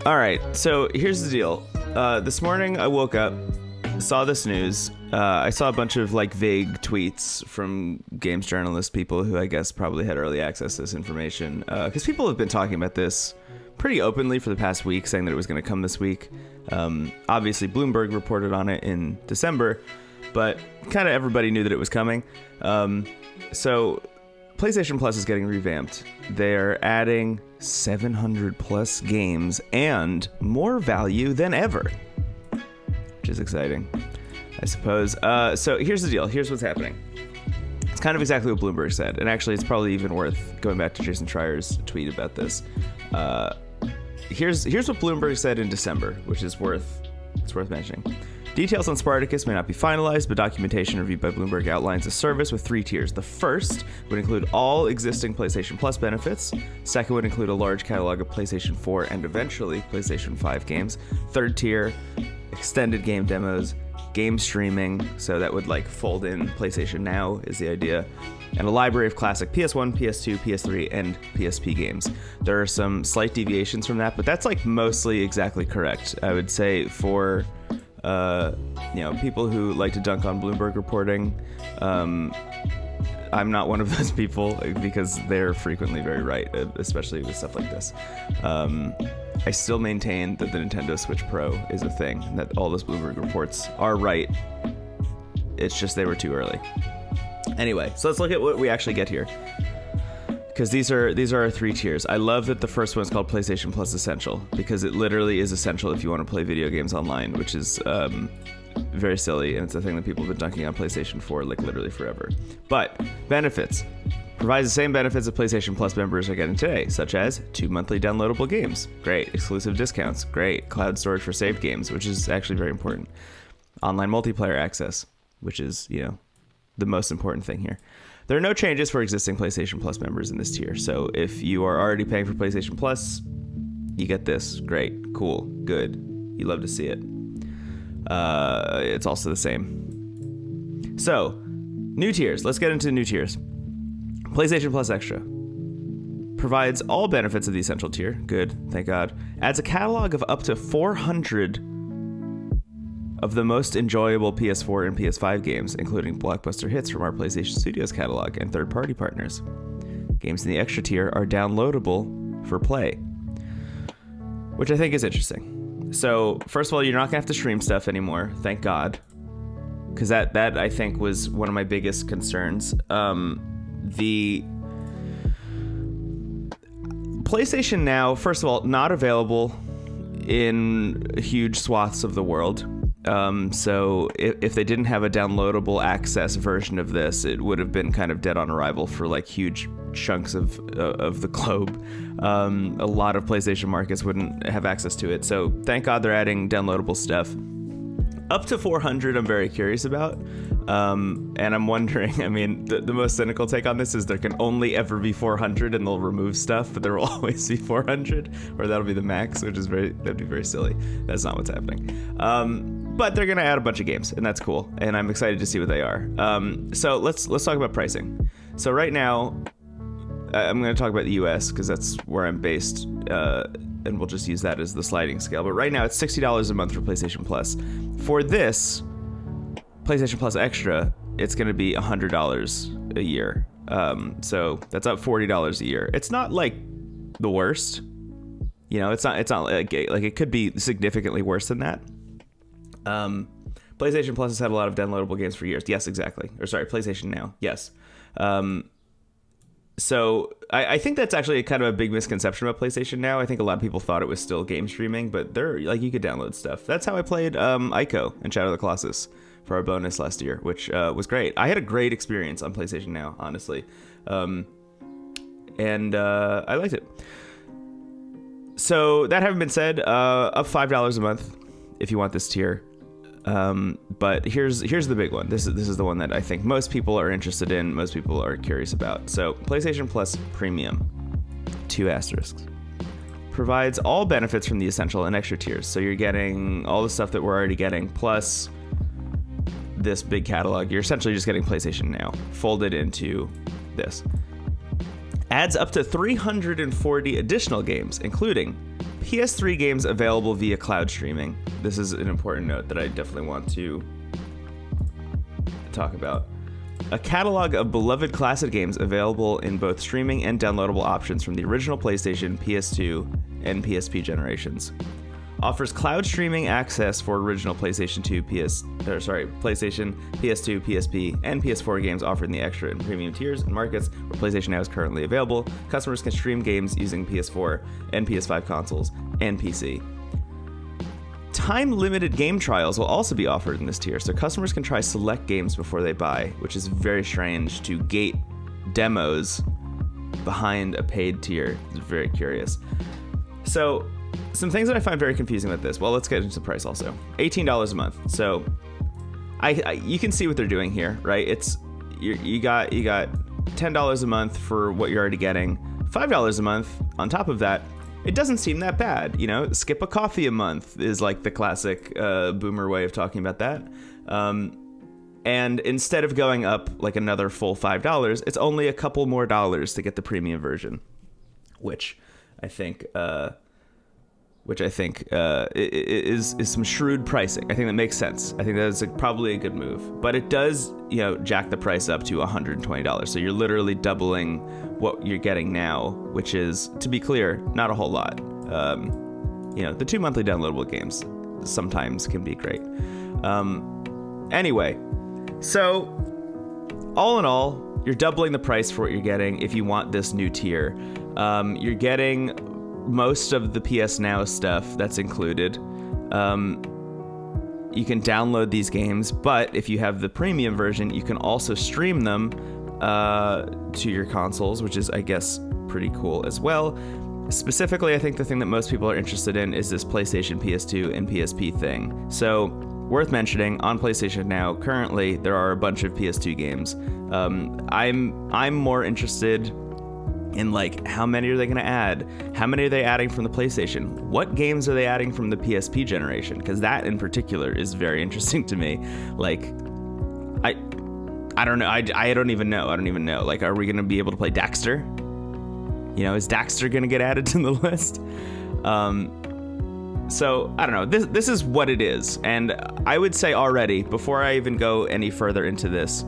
All right, so here's the deal. This morning I woke up, saw this news. I saw a bunch of like vague tweets from games journalist people who I guess probably had early access to this information. Because people have been talking about this pretty openly for the past week, saying that it was going to come this week. Obviously, Bloomberg reported on it in December, but kind of everybody knew that it was coming. So PlayStation Plus is getting revamped. They're adding 700 plus games and more value than ever, which is exciting, I suppose. So here's the deal. Here's what's happening. It's kind of exactly what Bloomberg said. And actually, it's probably even worth going back to Jason Schreier's tweet about this. Here's what Bloomberg said in December, which is worth mentioning. Details on Spartacus may not be finalized, but documentation reviewed by Bloomberg outlines a service with 3 tiers. The first would include all existing PlayStation Plus benefits. Second would include a large catalog of PlayStation 4 and eventually PlayStation 5 games. Third tier, extended game demos, game streaming, so that would like fold in PlayStation Now is the idea, and a library of classic PS1, PS2, PS3, and PSP games. There are some slight deviations from that, but that's like mostly exactly correct. I would say for people who like to dunk on Bloomberg reporting, I'm not one of those people because they're frequently very right, especially with stuff like this. I still maintain that the Nintendo Switch Pro is a thing, and that all those Bloomberg reports are right. It's just they were too early. Anyway, so let's look at what we actually get here, because these are our 3 tiers. I love that the first one is called PlayStation Plus Essential, because it literally is essential if you want to play video games online, which is very silly, and it's a thing that people have been dunking on PlayStation 4 like literally forever. But benefits. Provides the same benefits that PlayStation Plus members are getting today, such as 2 monthly downloadable games. Great. Exclusive discounts. Great. Cloud storage for saved games, which is actually very important. Online multiplayer access, which is, the most important thing here. There are no changes for existing PlayStation Plus members in this tier. So if you are already paying for PlayStation Plus, you get this. Great. Cool. Good. You love to see it. It's also the same. So, new tiers. Let's get into new tiers. PlayStation Plus Extra provides all benefits of the Essential tier. Good, thank God. Adds a catalog of up to 400 of the most enjoyable PS4 and PS5 games, including blockbuster hits from our PlayStation Studios catalog and third-party partners. Games in the Extra tier are downloadable for play, which I think is interesting. So, first of all, you're not gonna have to stream stuff anymore, thank God, because that I think was one of my biggest concerns. The PlayStation Now, first of all, not available in huge swaths of the world. So if they didn't have a downloadable access version of this, it would have been kind of dead on arrival for like huge chunks of the globe. A lot of PlayStation markets wouldn't have access to it. So thank God they're adding downloadable stuff. Up to 400, I'm very curious about. And I'm wondering, I mean, the most cynical take on this is there can only ever be 400 and they'll remove stuff, but there will always be 400, or that'll be the max, which is that'd be very silly. That's not what's happening. But they're going to add a bunch of games, and that's cool. And I'm excited to see what they are. So let's talk about pricing. So right now, I'm going to talk about the US because that's where I'm based. And we'll just use that as the sliding scale. But right now it's $60 a month for PlayStation Plus. For this PlayStation Plus Extra, it's going to be $100 a year. So that's up $40 a year. It's not like the worst. It's not like it could be significantly worse than that. PlayStation Plus has had a lot of downloadable games for years. Yes, exactly. Or sorry, PlayStation Now. Yes. So I think that's actually kind of a big misconception about PlayStation Now. I think a lot of people thought it was still game streaming, but you could download stuff. That's how I played Ico and Shadow of the Colossus for our bonus last year, which was great. I had a great experience on PlayStation Now, honestly. And I liked it. So that having been said, up $5 a month if you want this tier. But here's the big one. This is the one that I think most people are interested in, most people are curious about. So PlayStation Plus Premium, 2 asterisks, provides all benefits from the Essential and Extra tiers. So you're getting all the stuff that we're already getting, plus this big catalog. You're essentially just getting PlayStation Now folded into this. Adds up to 340 additional games, including PS3 games available via cloud streaming. This is an important note that I definitely want to talk about. A catalog of beloved classic games available in both streaming and downloadable options from the original PlayStation, PS2, and PSP generations. Offers cloud streaming access for original PlayStation 2, PlayStation, PS2, PSP, and PS4 games offered in the extra and premium tiers and markets where PlayStation Now is currently available. Customers can stream games using PS4 and PS5 consoles and PC. Time-limited game trials will also be offered in this tier, so customers can try select games before they buy, which is very strange to gate demos behind a paid tier. It's very curious. So, some things that I find very confusing about this. Well, let's get into the price also. $18 a month. So, you can see what they're doing here, right? It's you got $10 a month for what you're already getting. $5 a month on top of that. It doesn't seem that bad, you know. Skip a coffee a month is like the classic boomer way of talking about that. And instead of going up like another full $5, it's only a couple more dollars to get the premium version, which I think is some shrewd pricing. I think that makes sense. I think that's probably a good move. But it does, jack the price up to $120. So you're literally doubling what you're getting now, which is, to be clear, not a whole lot. The 2 monthly downloadable games sometimes can be great. Anyway, so all in all, you're doubling the price for what you're getting if you want this new tier. You're getting most of the PS Now stuff that's included. You can download these games, but if you have the premium version, you can also stream them to your consoles, which is, I guess, pretty cool as well. Specifically, I think the thing that most people are interested in is this PlayStation, PS2, and PSP thing. So, worth mentioning, on PlayStation Now, currently, there are a bunch of PS2 games. I'm more interested in, like, how many are they going to add? How many are they adding from the PlayStation? What games are they adding from the PSP generation? Because that, in particular, is very interesting to me. Like, I don't know. I don't even know. Like, are we going to be able to play Daxter? Is Daxter going to get added to the list? So, I don't know. This is what it is. And I would say already, before I even go any further into this,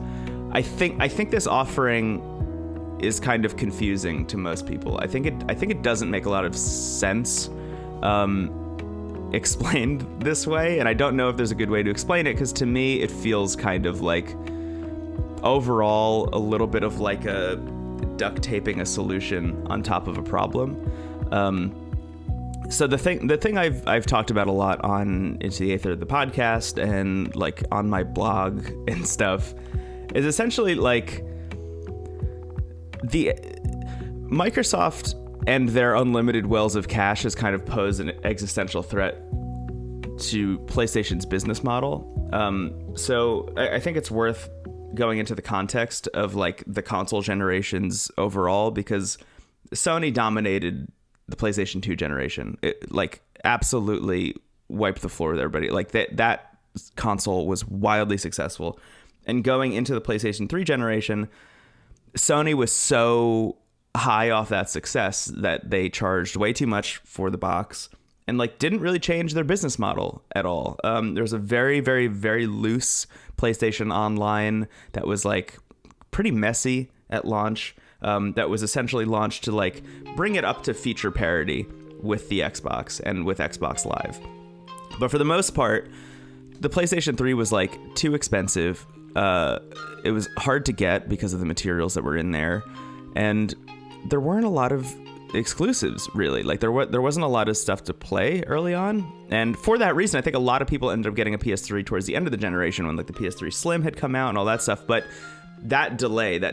I think this offering is kind of confusing to most people. I think it doesn't make a lot of sense explained this way, and I don't know if there's a good way to explain it, because to me it feels kind of like overall a little bit of like a duct taping a solution on top of a problem. So the thing I've talked about a lot on Into the Aether, the podcast, and like on my blog and stuff, is essentially like the Microsoft and their unlimited wells of cash has kind of posed an existential threat to PlayStation's business model. So I think it's worth going into the context of like the console generations overall, because Sony dominated the PlayStation 2 generation. It like absolutely wiped the floor with everybody. Like that console was wildly successful. And going into the PlayStation 3 generation, Sony was so high off that success that they charged way too much for the box and like didn't really change their business model at all. There was a very, very, very loose PlayStation Online that was like pretty messy at launch. That was essentially launched to like bring it up to feature parity with the Xbox and with Xbox Live. But for the most part, the PlayStation 3 was like too expensive. It was hard to get because of the materials that were in there, and there weren't a lot of exclusives really. Like there wasn't a lot of stuff to play early on, and for that reason I think a lot of people ended up getting a PS3 towards the end of the generation when like the PS3 Slim had come out and all that stuff. But that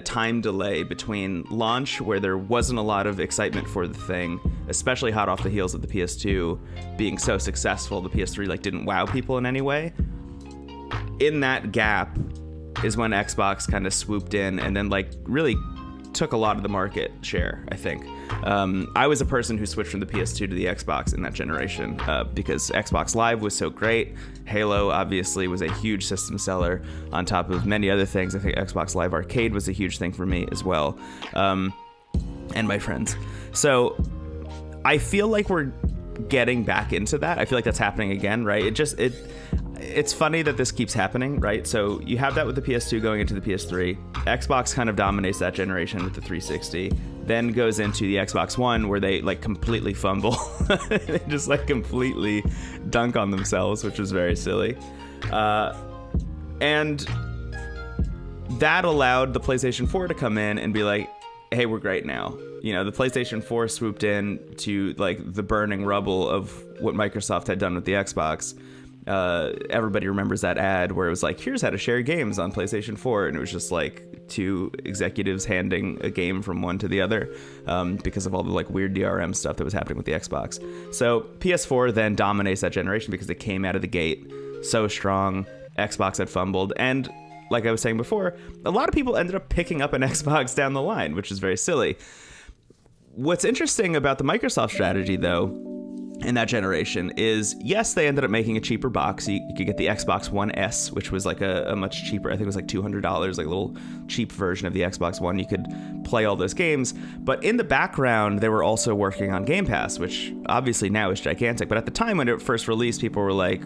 time delay between launch, where there wasn't a lot of excitement for the thing, especially hot off the heels of the PS2 being so successful, the PS3 like didn't wow people in any way. In that gap is when Xbox kind of swooped in and then like really took a lot of the market share, I think. I was a person who switched from the PS2 to the Xbox in that generation because Xbox Live was so great. Halo obviously was a huge system seller on top of many other things. I think Xbox Live Arcade was a huge thing for me as well, and my friends. So I feel like we're getting back into that. I feel like that's happening again, right? It's funny that this keeps happening, right? So you have that with the PS2 going into the PS3. Xbox kind of dominates that generation with the 360, then goes into the Xbox One where they like completely fumble. They just like completely dunk on themselves, which was very silly. And that allowed the PlayStation 4 to come in and be like, hey, we're great now. You know, the PlayStation 4 swooped in to like the burning rubble of what Microsoft had done with the Xbox. Everybody remembers that ad where it was like, here's how to share games on PlayStation 4, and it was just like two executives handing a game from one to the other, because of all the like weird DRM stuff that was happening with the Xbox. So PS4 then dominates that generation because it came out of the gate so strong. Xbox had fumbled, and like I was saying before, a lot of people ended up picking up an Xbox down the line, which is very silly. What's interesting about the Microsoft strategy, though, in that generation is, yes, they ended up making a cheaper box. You could get the Xbox One S, which was like a much cheaper, I think it was like $200, like a little cheap version of the Xbox One. You could play all those games. But in the background, they were also working on Game Pass, which obviously now is gigantic. But at the time when it first released, people were like,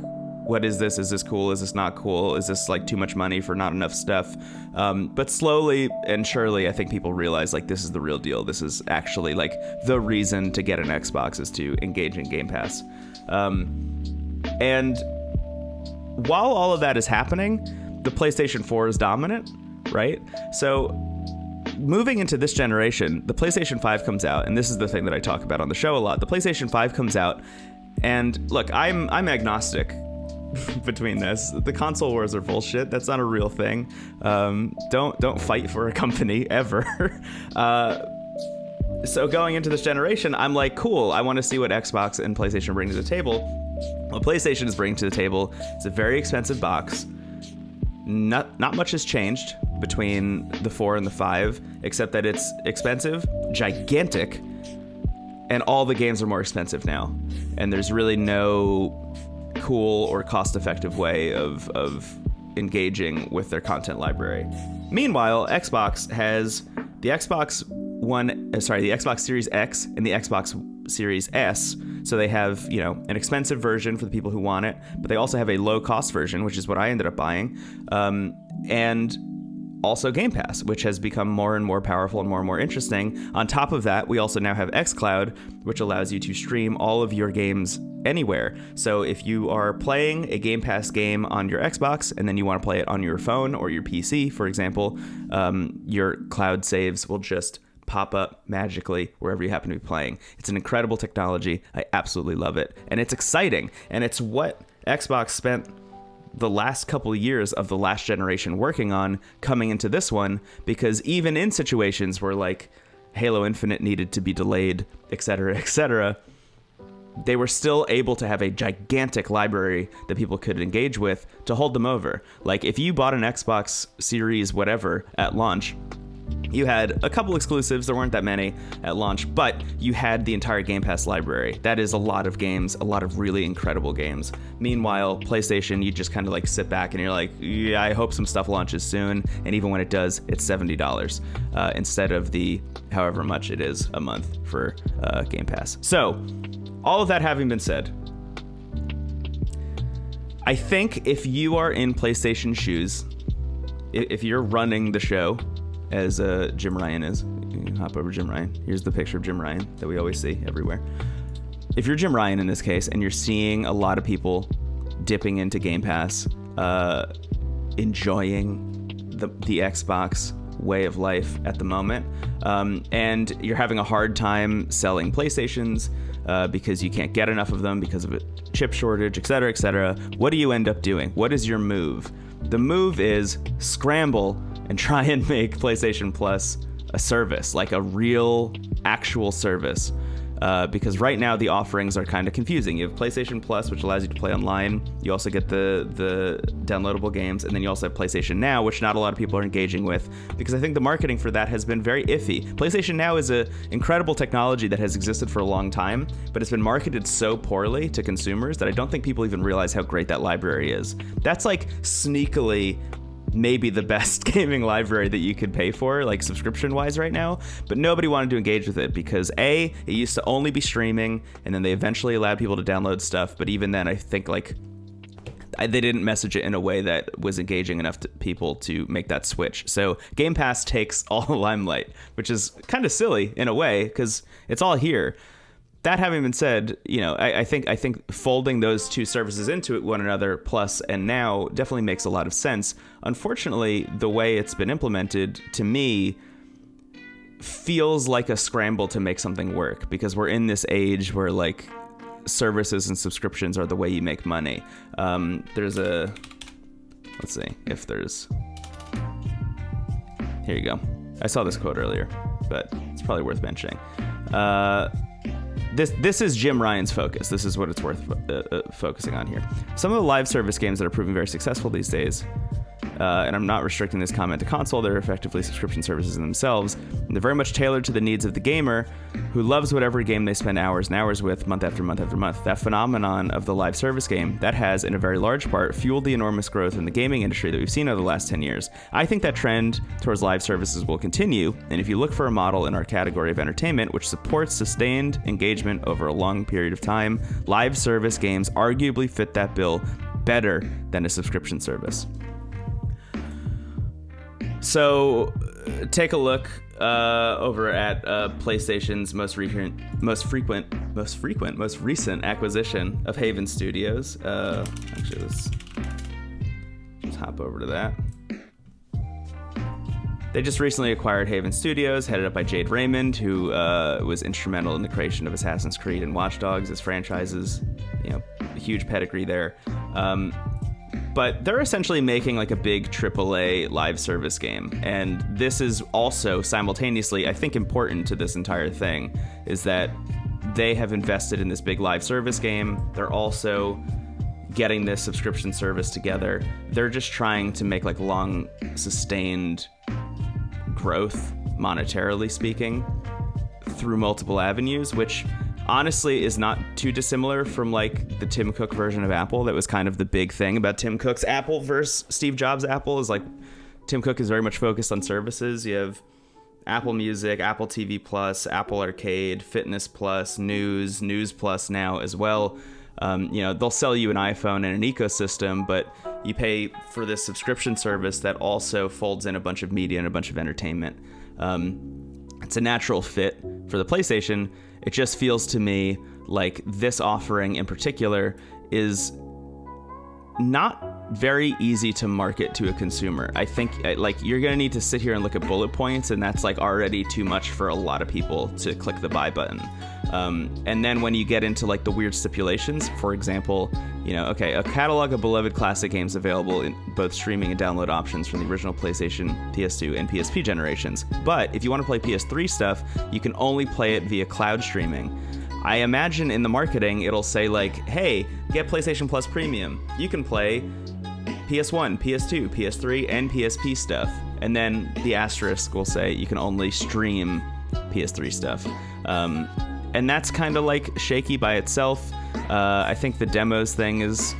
what is this? Is this cool? Is this not cool? Is this like too much money for not enough stuff? But slowly and surely, I think people realize like this is the real deal. This is actually like the reason to get an Xbox is to engage in Game Pass. And while all of that is happening, the PlayStation 4 is dominant, right? So moving into this generation, the PlayStation 5 comes out, and this is the thing that I talk about on the show a lot. The PlayStation 5 comes out, and look, I'm agnostic between this. The console wars are bullshit. That's not a real thing. Don't fight for a company ever. So going into this generation, I'm like, cool, I want to see what Xbox and PlayStation bring to the table. What PlayStation is bringing to the table, it's a very expensive box. Not much has changed between the 4 and the 5, except that it's expensive, gigantic, and all the games are more expensive now. And there's really no cool or cost-effective way of engaging with their content library. Meanwhile, Xbox has the Xbox Series X and the Xbox Series S. So they have, you know, an expensive version for the people who want it, but they also have a low-cost version, which is what I ended up buying, and also Game Pass, which has become more and more powerful and more interesting. On top of that, we also now have Xcloud, which allows you to stream all of your games anywhere. So if you are playing a Game Pass game on your Xbox and then you want to play it on your phone or your PC, for example, your cloud saves will just pop up magically wherever you happen to be playing. It's an incredible technology. I absolutely love it. And it's exciting. And it's what Xbox spent the last couple of years of the last generation working on coming into this one, because even in situations where like Halo Infinite needed to be delayed, etc., they were still able to have a gigantic library that people could engage with to hold them over. Like if you bought an Xbox Series whatever at launch, you had a couple exclusives. There weren't that many at launch, but you had the entire Game Pass library. That is a lot of games, a lot of really incredible games. Meanwhile, PlayStation, you just kind of like sit back and you're like, yeah, I hope some stuff launches soon. And even when it does, it's $70 instead of the however much it is a month for Game Pass. So all of that having been said, I think if you are in PlayStation shoes, if you're running the show, as Jim Ryan is. You can hop over Jim Ryan. Here's the picture of Jim Ryan that we always see everywhere. If you're Jim Ryan in this case, and you're seeing a lot of people dipping into Game Pass, enjoying the Xbox way of life at the moment, and you're having a hard time selling PlayStations because you can't get enough of them because of a chip shortage, etc., what do you end up doing? What is your move? The move is scramble and try and make PlayStation Plus a service, like a real, actual service. Because right now the offerings are kind of confusing. You have PlayStation Plus, which allows you to play online. You also get the downloadable games, and then you also have PlayStation Now, which not a lot of people are engaging with, because I think the marketing for that has been very iffy. PlayStation Now is an incredible technology that has existed for a long time, but it's been marketed so poorly to consumers that I don't think people even realize how great that library is. That's like sneakily maybe the best gaming library that you could pay for, like subscription wise right now, but nobody wanted to engage with it because it used to only be streaming, and then they eventually allowed people to download stuff. But even then, I think like they didn't message it in a way that was engaging enough to people to make that switch. So Game Pass takes all the limelight, which is kind of silly in a way because it's all here. That having been said, I think folding those two services into one another, Plus and Now, definitely makes a lot of sense. Unfortunately, the way it's been implemented, to me, feels like a scramble to make something work, because we're in this age where like services and subscriptions are the way you make money. Let's see if there's, here you go. I saw this quote earlier, but it's probably worth mentioning. This is Jim Ryan's focus. This is what it's worth focusing on here. Some of the live service games that are proving very successful these days, and I'm not restricting this comment to console, they're effectively subscription services in themselves, and they're very much tailored to the needs of the gamer who loves whatever game they spend hours and hours with month after month after month. That phenomenon of the live service game, that has, in a very large part, fueled the enormous growth in the gaming industry that we've seen over the last 10 years. I think that trend towards live services will continue, and if you look for a model in our category of entertainment which supports sustained engagement over a long period of time, live service games arguably fit that bill better than a subscription service. So take a look over at PlayStation's most recent acquisition of Haven Studios. Actually, let's just hop over to that. They just recently acquired Haven Studios, headed up by Jade Raymond, who was instrumental in the creation of Assassin's Creed and Watch Dogs as franchises. A huge pedigree there. But they're essentially making like a big AAA live service game. And this is also simultaneously, I think, important to this entire thing, is that they have invested in this big live service game. They're also getting this subscription service together. They're just trying to make like long, sustained growth, monetarily speaking, through multiple avenues, which honestly is not too dissimilar from like the Tim Cook version of Apple. That was kind of the big thing about Tim Cook's Apple versus Steve Jobs' Apple, is like Tim Cook is very much focused on services. You have Apple Music, Apple TV Plus, Apple Arcade, Fitness Plus, News Plus now as well. They'll sell you an iPhone and an ecosystem, but you pay for this subscription service that also folds in a bunch of media and a bunch of entertainment. It's a natural fit for the PlayStation. It just feels to me like this offering in particular is not very easy to market to a consumer. I think like you're going to need to sit here and look at bullet points, and that's like already too much for a lot of people to click the buy button. And then when you get into like the weird stipulations, for example, a catalog of beloved classic games available in both streaming and download options from the original PlayStation, PS2, and PSP generations. But if you want to play PS3 stuff, you can only play it via cloud streaming. I imagine in the marketing, it'll say like, hey, get PlayStation Plus Premium. You can play PS1, PS2, PS3, and PSP stuff. And then the asterisk will say you can only stream PS3 stuff. And that's kind of like shaky by itself. I think the demos thing is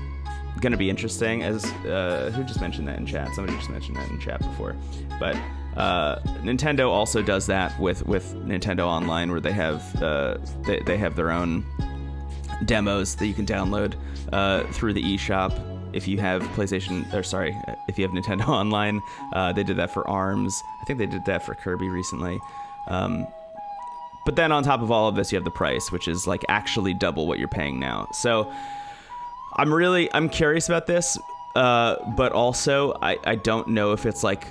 going to be interesting. As who just mentioned that in chat? Somebody just mentioned that in chat before. But Nintendo also does that with Nintendo Online, where they have their own demos that you can download through the eShop. If you have if you have Nintendo Online, they did that for ARMS. I think they did that for Kirby recently. But then on top of all of this, you have the price, which is like actually double what you're paying now. So I'm curious about this, but also I don't know if it's like,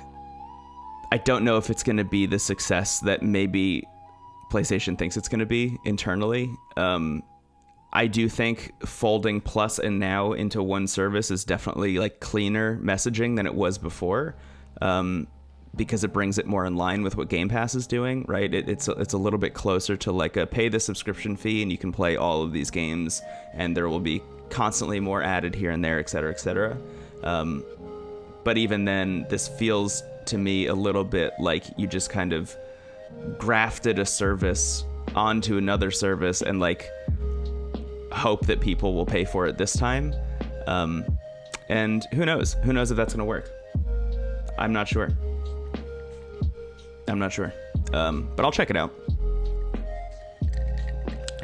I don't know if it's going to be the success that maybe PlayStation thinks it's going to be internally. I do think folding Plus and Now into one service is definitely like cleaner messaging than it was before, because it brings it more in line with what Game Pass is doing, right? It's a little bit closer to like a pay the subscription fee and you can play all of these games, and there will be constantly more added here and there, et cetera, et cetera. But even then, this feels to me a little bit like you just kind of grafted a service onto another service and like hope that people will pay for it this time. And who knows if that's going to work. I'm not sure. But I'll check it out.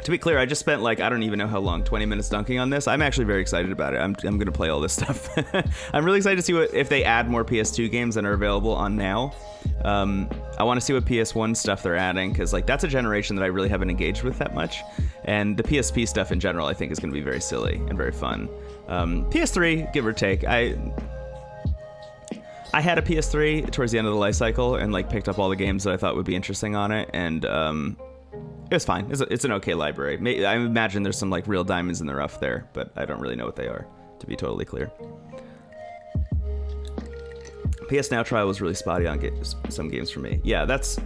To be clear, I just spent like, I don't even know how long, 20 minutes dunking on this. I'm actually very excited about it. I'm going to play all this stuff. I'm really excited to see if they add more PS2 games than are available on now. I want to see what PS1 stuff they're adding, because like that's a generation that I really haven't engaged with that much. And the PSP stuff in general, I think, is going to be very silly and very fun. PS3, give or take. I had a PS3 towards the end of the life cycle and like picked up all the games that I thought would be interesting on it, and it was fine. It's an okay library. I imagine there's some like real diamonds in the rough there, but I don't really know what they are, to be totally clear. PS Now trial was really spotty on some games for me. Yeah, that's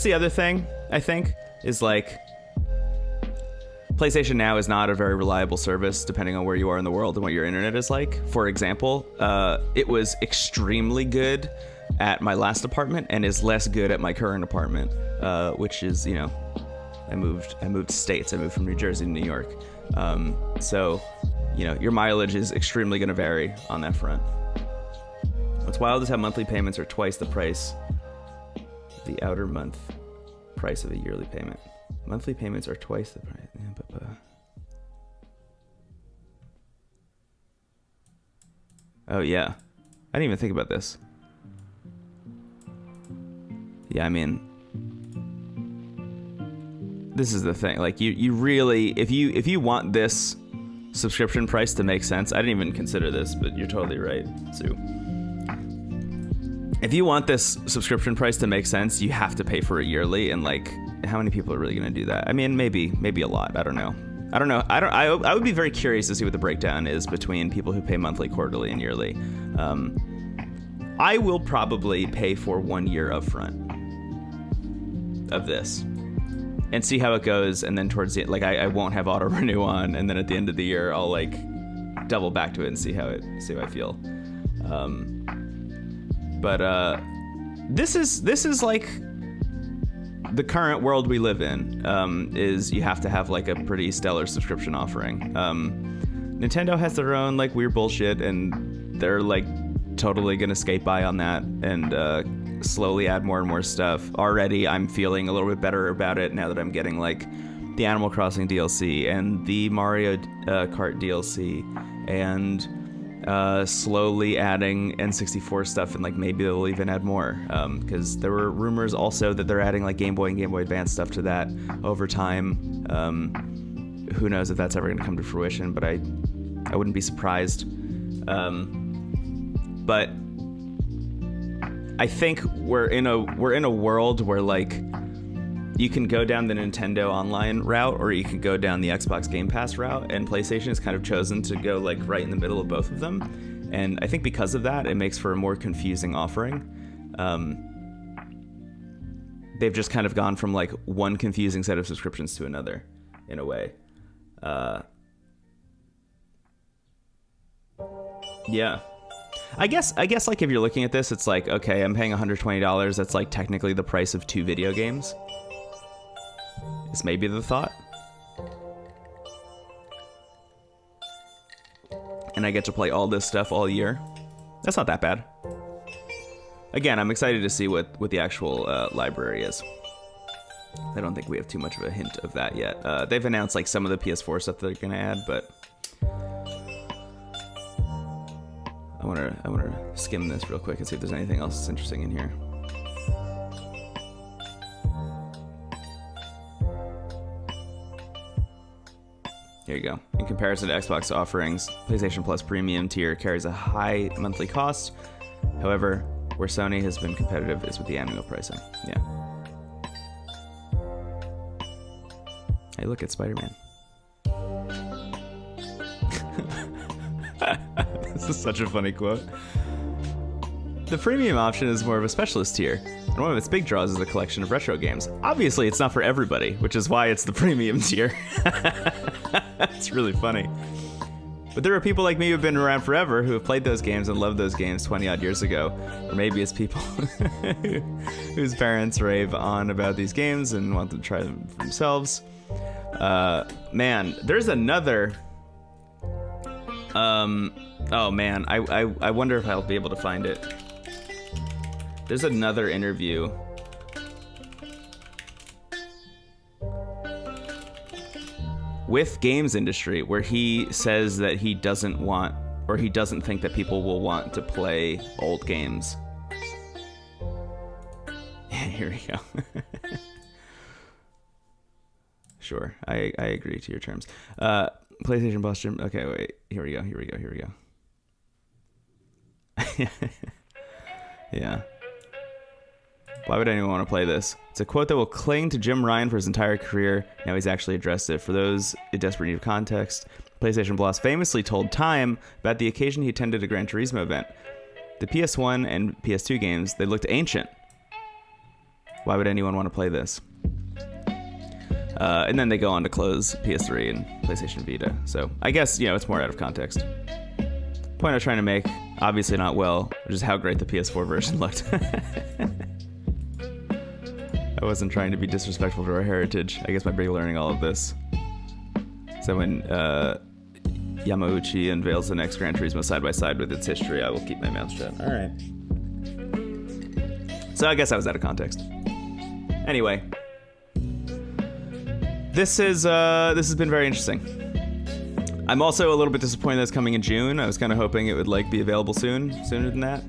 the other thing, I think, is like PlayStation Now is not a very reliable service depending on where you are in the world and what your internet is like. For example, it was extremely good at my last apartment and is less good at my current apartment, which is, you know, I moved states. I moved from New Jersey to New York. So, you know, your mileage is extremely going to vary on that front. What's wild is how monthly payments are twice the price of the outer month price of a yearly payment. Monthly payments are twice the price. Oh, yeah. I didn't even think about this. Yeah, I mean, this is the thing. Like, you really, if you want this subscription price to make sense, I didn't even consider this, but you're totally right, Sue. If you want this subscription price to make sense, you have to pay for it yearly, and like, how many people are really going to do that? I mean, maybe a lot. I don't know. I would be very curious to see what the breakdown is between people who pay monthly, quarterly, and yearly. I will probably pay for 1 year upfront of this and see how it goes, and then towards the like I won't have auto renew on, and then at the end of the year I'll like double back to it and see how I feel. But this is like the current world we live in, is you have to have like a pretty stellar subscription offering. Nintendo has their own like weird bullshit, and they're like totally gonna skate by on that and slowly add more and more stuff. Already I'm feeling a little bit better about it now that I'm getting like the Animal Crossing DLC and the Mario Kart DLC, and slowly adding N64 stuff, and like maybe they'll even add more, because there were rumors also that they're adding like Game Boy and Game Boy Advance stuff to that over time. Who knows if that's ever going to come to fruition, but I wouldn't be surprised. But I think we're in a world where like you can go down the Nintendo Online route, or you can go down the Xbox Game Pass route, and PlayStation has kind of chosen to go like right in the middle of both of them. And I think because of that, it makes for a more confusing offering. They've just kind of gone from like one confusing set of subscriptions to another, in a way. Yeah. I guess like if you're looking at this, it's like, okay, I'm paying $120. That's like technically the price of 2 video games. Is maybe the thought. And I get to play all this stuff all year. That's not that bad. Again, I'm excited to see what the actual library is. I don't think we have too much of a hint of that yet. They've announced like some of the PS4 stuff that they're gonna add, but I wanna skim this real quick and see if there's anything else that's interesting in here. Here you go. In comparison to Xbox offerings, PlayStation Plus Premium tier carries a high monthly cost. However, where Sony has been competitive is with the annual pricing. Yeah. Hey, look at Spider-Man. This is such a funny quote. The premium option is more of a specialist tier, and one of its big draws is a collection of retro games. Obviously, it's not for everybody, which is why it's the premium tier. It's really funny. But there are people like me who've been around forever who have played those games and loved those games 20-odd years ago. Or maybe it's people whose parents rave on about these games and want to try them for themselves. Man, there's another... oh man, I wonder if I'll be able to find it. There's another interview. With games industry, where he says that he doesn't want, or he doesn't think that people will want to play old games. Here we go. Sure, I agree to your terms. PlayStation Boss Jim. Okay, wait. Here we go. Yeah. Why would anyone want to play this? It's a quote that will cling to Jim Ryan for his entire career. Now he's actually addressed it. For those in desperate need of context, PlayStation Boss famously told Time about the occasion he attended a Gran Turismo event. The PS1 and PS2 games, they looked ancient. Why would anyone want to play this? And then they go on to close PS3 and PlayStation Vita. So I guess, it's more out of context. Point I was trying to make, obviously not well, which is how great the PS4 version looked. I wasn't trying to be disrespectful to our heritage. I guess by learning all of this. So when Yamauchi unveils the next Gran Turismo side by side with its history, I will keep my mouth shut. All right. So I guess I was out of context. Anyway, this has been very interesting. I'm also a little bit disappointed that it's coming in June. I was kind of hoping it would be available sooner than that.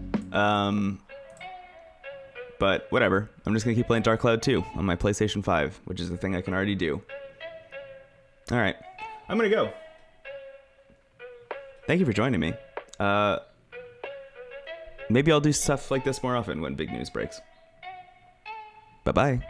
But whatever. I'm just gonna keep playing Dark Cloud 2 on my PlayStation 5, which is the thing I can already do. All right, I'm gonna go. Thank you for joining me. Maybe I'll do stuff like this more often when big news breaks. Bye-bye.